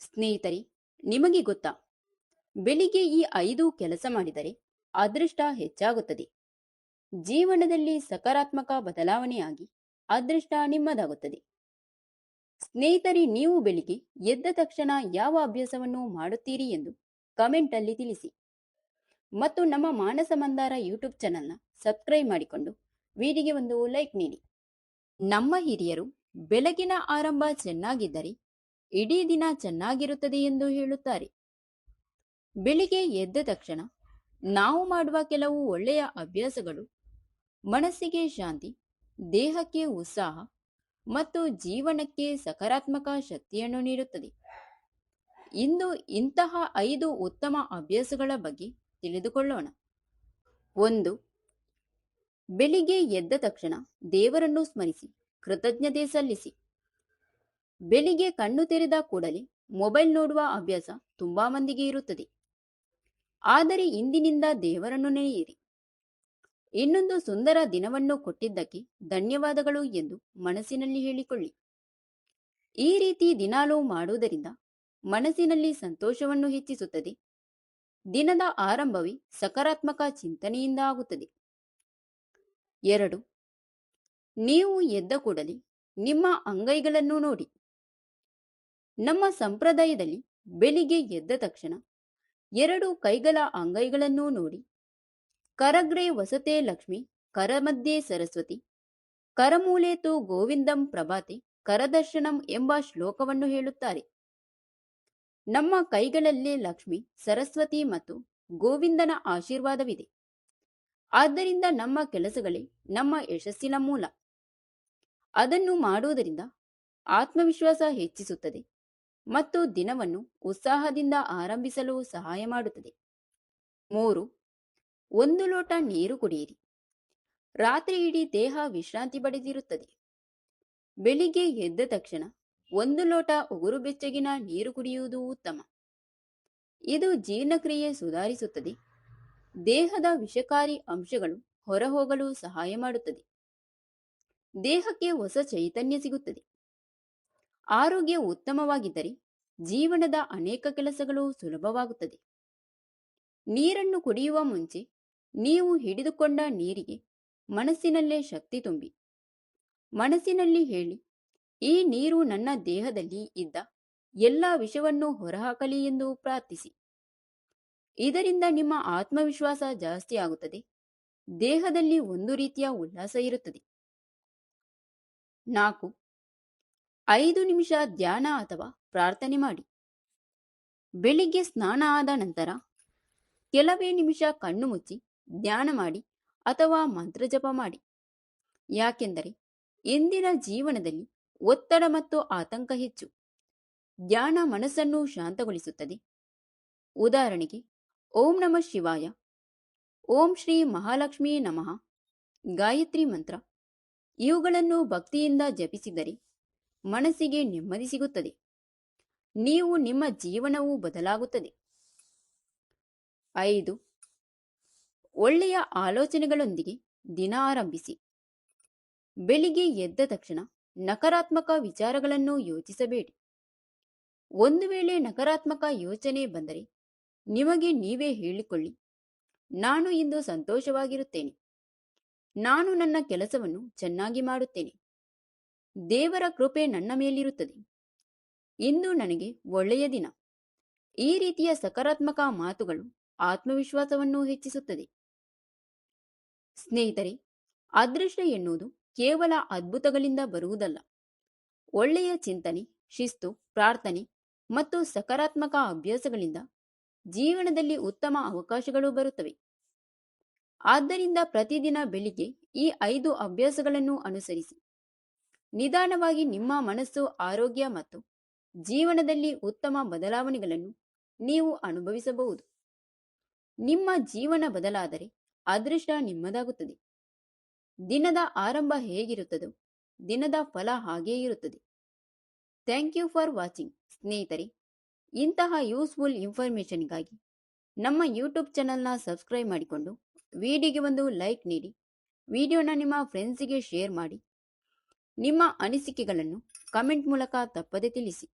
ಸ್ನೇಹಿತರೆ, ನಿಮಗೆ ಗೊತ್ತಾ? ಬೆಳಿಗ್ಗೆ ಈ 5 ಕೆಲಸ ಮಾಡಿದರೆ ಅದೃಷ್ಟ ಹೆಚ್ಚಾಗುತ್ತದೆ. ಜೀವನದಲ್ಲಿ ಸಕಾರಾತ್ಮಕ ಬದಲಾವಣೆಯಾಗಿ ಅದೃಷ್ಟ ನಿಮ್ಮದಾಗುತ್ತದೆ. ಸ್ನೇಹಿತರೆ, ನೀವು ಬೆಳಿಗ್ಗೆ ಎದ್ದ ತಕ್ಷಣ ಯಾವ ಅಭ್ಯಾಸವನ್ನು ಮಾಡುತ್ತೀರಿ ಎಂದು ಕಮೆಂಟ್ ಅಲ್ಲಿ ತಿಳಿಸಿ. ಮತ್ತು ನಮ್ಮ ಮಾನಸ ಮಂದಾರ ಯೂಟ್ಯೂಬ್ ಚಾನೆಲ್ನ ಸಬ್ಸ್ಕ್ರೈಬ್ ಮಾಡಿಕೊಂಡು ವಿಡಿಯೋಗೆ ಒಂದು ಲೈಕ್ ನೀಡಿ. ನಮ್ಮ ಹಿರಿಯರು ಬೆಳಗಿನ ಆರಂಭ ಚೆನ್ನಾಗಿದ್ದರೆ ಇಡೀ ದಿನ ಚೆನ್ನಾಗಿರುತ್ತದೆ ಎಂದು ಹೇಳುತ್ತಾರೆ. ಬೆಳಿಗ್ಗೆ ಎದ್ದ ತಕ್ಷಣ ನಾವು ಮಾಡುವ ಕೆಲವು ಒಳ್ಳೆಯ ಅಭ್ಯಾಸಗಳು ಮನಸ್ಸಿಗೆ ಶಾಂತಿ, ದೇಹಕ್ಕೆ ಉತ್ಸಾಹ ಮತ್ತು ಜೀವನಕ್ಕೆ ಸಕಾರಾತ್ಮಕ ಶಕ್ತಿಯನ್ನು ನೀಡುತ್ತದೆ. ಇಂದು ಇಂತಹ 5 ಉತ್ತಮ ಅಭ್ಯಾಸಗಳ ಬಗ್ಗೆ ತಿಳಿದುಕೊಳ್ಳೋಣ. 1. ಬೆಳಿಗ್ಗೆ ಎದ್ದ ತಕ್ಷಣ ದೇವರನ್ನು ಸ್ಮರಿಸಿ ಕೃತಜ್ಞತೆ ಸಲ್ಲಿಸಿ. ಬೆಳಿಗ್ಗೆ ಕಣ್ಣು ತೆರೆದ ಕೂಡಲೇ ಮೊಬೈಲ್ ನೋಡುವ ಅಭ್ಯಾಸ ತುಂಬಾ ಮಂದಿಗೆ ಇರುತ್ತದೆ. ಆದರೆ ಇಂದಿನಿಂದ ದೇವರನ್ನು ನೆನೆಯಿರಿ. ಇನ್ನೊಂದು ಸುಂದರ ದಿನವನ್ನು ಕೊಟ್ಟಿದ್ದಕ್ಕೆ ಧನ್ಯವಾದಗಳು ಎಂದು ಮನಸ್ಸಿನಲ್ಲಿ ಹೇಳಿಕೊಳ್ಳಿ. ಈ ರೀತಿ ದಿನಾಲೂ ಮಾಡುವುದರಿಂದ ಮನಸ್ಸಿನಲ್ಲಿ ಸಂತೋಷವನ್ನು ಹೆಚ್ಚಿಸುತ್ತದೆ. ದಿನದ ಆರಂಭವೇ ಸಕಾರಾತ್ಮಕ ಚಿಂತನೆಯಿಂದ ಆಗುತ್ತದೆ. 2. ನೀವು ಎದ್ದ ಕೂಡಲೇ ನಿಮ್ಮ ಅಂಗೈಗಳನ್ನು ನೋಡಿ. ನಮ್ಮ ಸಂಪ್ರದಾಯದಲ್ಲಿ ಬೆಳಿಗ್ಗೆ ಎದ್ದ ತಕ್ಷಣ 2 ಕೈಗಳ ಅಂಗೈಗಳನ್ನು ನೋಡಿ ಕರಗ್ರೆ ವಸತೆ ಲಕ್ಷ್ಮಿ, ಕರಮಧ್ಯೆ ಸರಸ್ವತಿ, ಕರಮೂಲೆತು ಗೋವಿಂದಂ ಪ್ರಭಾತೆ ಕರದರ್ಶನಂ ಎಂಬ ಶ್ಲೋಕವನ್ನು ಹೇಳುತ್ತಾರೆ. ನಮ್ಮ ಕೈಗಳಲ್ಲೇ ಲಕ್ಷ್ಮಿ, ಸರಸ್ವತಿ ಮತ್ತು ಗೋವಿಂದನ ಆಶೀರ್ವಾದವಿದೆ. ಆದ್ದರಿಂದ ನಮ್ಮ ಕೆಲಸಗಳೇ ನಮ್ಮ ಯಶಸ್ಸಿನ ಮೂಲ. ಅದನ್ನು ಮಾಡುವುದರಿಂದ ಆತ್ಮವಿಶ್ವಾಸ ಹೆಚ್ಚಿಸುತ್ತದೆ ಮತ್ತು ದಿನವನ್ನು ಉತ್ಸಾಹದಿಂದ ಆರಂಭಿಸಲು ಸಹಾಯ ಮಾಡುತ್ತದೆ. 3. 1 ಲೋಟ ನೀರು ಕುಡಿಯಿರಿ. ರಾತ್ರಿ ಇಡೀ ದೇಹ ವಿಶ್ರಾಂತಿ ಪಡೆದಿರುತ್ತದೆ. ಬೆಳಿಗ್ಗೆ ಎದ್ದ ತಕ್ಷಣ 1 ಲೋಟ ಉಗುರು ಬೆಚ್ಚಗಿನ ನೀರು ಕುಡಿಯುವುದು ಉತ್ತಮ. ಇದು ಜೀರ್ಣಕ್ರಿಯೆ ಸುಧಾರಿಸುತ್ತದೆ, ದೇಹದ ವಿಷಕಾರಿ ಅಂಶಗಳು ಹೊರಹೋಗಲು ಸಹಾಯ ಮಾಡುತ್ತದೆ, ದೇಹಕ್ಕೆ ಹೊಸ ಚೈತನ್ಯ ಸಿಗುತ್ತದೆ. ಆರೋಗ್ಯ ಉತ್ತಮವಾಗಿದ್ದರೆ ಜೀವನದ ಅನೇಕ ಕೆಲಸಗಳು ಸುಲಭವಾಗುತ್ತದೆ. ನೀರನ್ನು ಕುಡಿಯುವ ಮುಂಚೆ ನೀವು ಹಿಡಿದುಕೊಂಡ ನೀರಿಗೆ ಮನಸ್ಸಿನಲ್ಲೇ ಶಕ್ತಿ ತುಂಬಿ. ಮನಸ್ಸಿನಲ್ಲಿ ಹೇಳಿ, ಈ ನೀರು ನನ್ನ ದೇಹದಲ್ಲಿ ಇದ್ದ ಎಲ್ಲ ವಿಷವನ್ನು ಹೊರಹಾಕಲಿ ಎಂದು ಪ್ರಾರ್ಥಿಸಿ. ಇದರಿಂದ ನಿಮ್ಮ ಆತ್ಮವಿಶ್ವಾಸ ಜಾಸ್ತಿ ಆಗುತ್ತದೆ, ದೇಹದಲ್ಲಿ ಒಂದು ರೀತಿಯ ಉಲ್ಲಾಸ ಇರುತ್ತದೆ. 4. 5 ನಿಮಿಷ ಧ್ಯಾನ ಅಥವಾ ಪ್ರಾರ್ಥನೆ ಮಾಡಿ. ಬೆಳಿಗ್ಗೆ ಸ್ನಾನ ಆದ ನಂತರ ಕೆಲವೇ ನಿಮಿಷ ಕಣ್ಣು ಮುಚ್ಚಿ ಧ್ಯಾನ ಮಾಡಿ ಅಥವಾ ಮಂತ್ರ ಜಪ ಮಾಡಿ. ಯಾಕೆಂದರೆ ಇಂದಿನ ಜೀವನದಲ್ಲಿ ಒತ್ತಡ ಮತ್ತು ಆತಂಕ ಹೆಚ್ಚು. ಧ್ಯಾನ ಮನಸ್ಸನ್ನು ಶಾಂತಗೊಳಿಸುತ್ತದೆ. ಉದಾಹರಣೆಗೆ, ಓಂ ನಮಃ ಶಿವಾಯ, ಓಂ ಶ್ರೀ ಮಹಾಲಕ್ಷ್ಮೀ ನಮಃ, ಗಾಯತ್ರಿ ಮಂತ್ರ ಇವುಗಳನ್ನು ಭಕ್ತಿಯಿಂದ ಜಪಿಸಿದರೆ ಮನಸ್ಸಿಗೆ ನೆಮ್ಮದಿ ಸಿಗುತ್ತದೆ. ನೀವು ನಿಮ್ಮ ಜೀವನವೂ ಬದಲಾಗುತ್ತದೆ. 5. ಒಳ್ಳೆಯ ಆಲೋಚನೆಗಳೊಂದಿಗೆ ದಿನ ಆರಂಭಿಸಿ. ಬೆಳಿಗ್ಗೆ ಎದ್ದ ತಕ್ಷಣ ನಕಾರಾತ್ಮಕ ವಿಚಾರಗಳನ್ನು ಯೋಚಿಸಬೇಡಿ. ಒಂದು ವೇಳೆ ನಕಾರಾತ್ಮಕ ಯೋಚನೆ ಬಂದರೆ ನಿಮಗೆ ನೀವೇ ಹೇಳಿಕೊಳ್ಳಿ, ನಾನು ಇಂದು ಸಂತೋಷವಾಗಿರುತ್ತೇನೆ, ನಾನು ನನ್ನ ಕೆಲಸವನ್ನು ಚೆನ್ನಾಗಿ ಮಾಡುತ್ತೇನೆ, ದೇವರ ಕೃಪೆ ನನ್ನ ಮೇಲಿರುತ್ತದೆ, ಇಂದು ನನಗೆ ಒಳ್ಳೆಯ ದಿನ. ಈ ರೀತಿಯ ಸಕಾರಾತ್ಮಕ ಮಾತುಗಳು ಆತ್ಮವಿಶ್ವಾಸವನ್ನು ಹೆಚ್ಚಿಸುತ್ತದೆ. ಸ್ನೇಹಿತರೆ, ಅದೃಷ್ಟ ಎನ್ನುವುದು ಕೇವಲ ಅದ್ಭುತಗಳಿಂದ ಬರುವುದಲ್ಲ. ಒಳ್ಳೆಯ ಚಿಂತನೆ, ಶಿಸ್ತು, ಪ್ರಾರ್ಥನೆ ಮತ್ತು ಸಕಾರಾತ್ಮಕ ಅಭ್ಯಾಸಗಳಿಂದ ಜೀವನದಲ್ಲಿ ಉತ್ತಮ ಅವಕಾಶಗಳು ಬರುತ್ತವೆ. ಆದ್ದರಿಂದ ಪ್ರತಿದಿನ ಬೆಳಿಗ್ಗೆ ಈ 5 ಅಭ್ಯಾಸಗಳನ್ನು ಅನುಸರಿಸಿ. ನಿಧಾನವಾಗಿ ನಿಮ್ಮ ಮನಸ್ಸು, ಆರೋಗ್ಯ ಮತ್ತು ಜೀವನದಲ್ಲಿ ಉತ್ತಮ ಬದಲಾವಣೆಗಳನ್ನು ನೀವು ಅನುಭವಿಸಬಹುದು. ನಿಮ್ಮ ಜೀವನ ಬದಲಾದರೆ ಅದೃಷ್ಟ ನಿಮ್ಮದಾಗುತ್ತದೆ. ದಿನದ ಆರಂಭ ಹೇಗಿರುತ್ತದೋ ದಿನದ ಫಲ ಹಾಗೇ ಇರುತ್ತದೆ. Thank you for watching. ಸ್ನೇಹಿತರೆ, ಇಂತಹ ಯೂಸ್ಫುಲ್ ಇನ್ಫಾರ್ಮೇಷನ್ಗಾಗಿ ನಮ್ಮ ಯೂಟ್ಯೂಬ್ ಚಾನಲ್ನ ಸಬ್ಸ್ಕ್ರೈಬ್ ಮಾಡಿಕೊಂಡು ವಿಡಿಯೋಗೆ ಒಂದು ಲೈಕ್ ನೀಡಿ, ವಿಡಿಯೋನ ನಿಮ್ಮ ಫ್ರೆಂಡ್ಸಿಗೆ ಶೇರ್ ಮಾಡಿ, ನಿಮ್ಮ ಅನಿಸಿಕೆಗಳನ್ನು ಕಮೆಂಟ್ ಮೂಲಕ ತಪ್ಪದೆ ತಿಳಿಸಿ.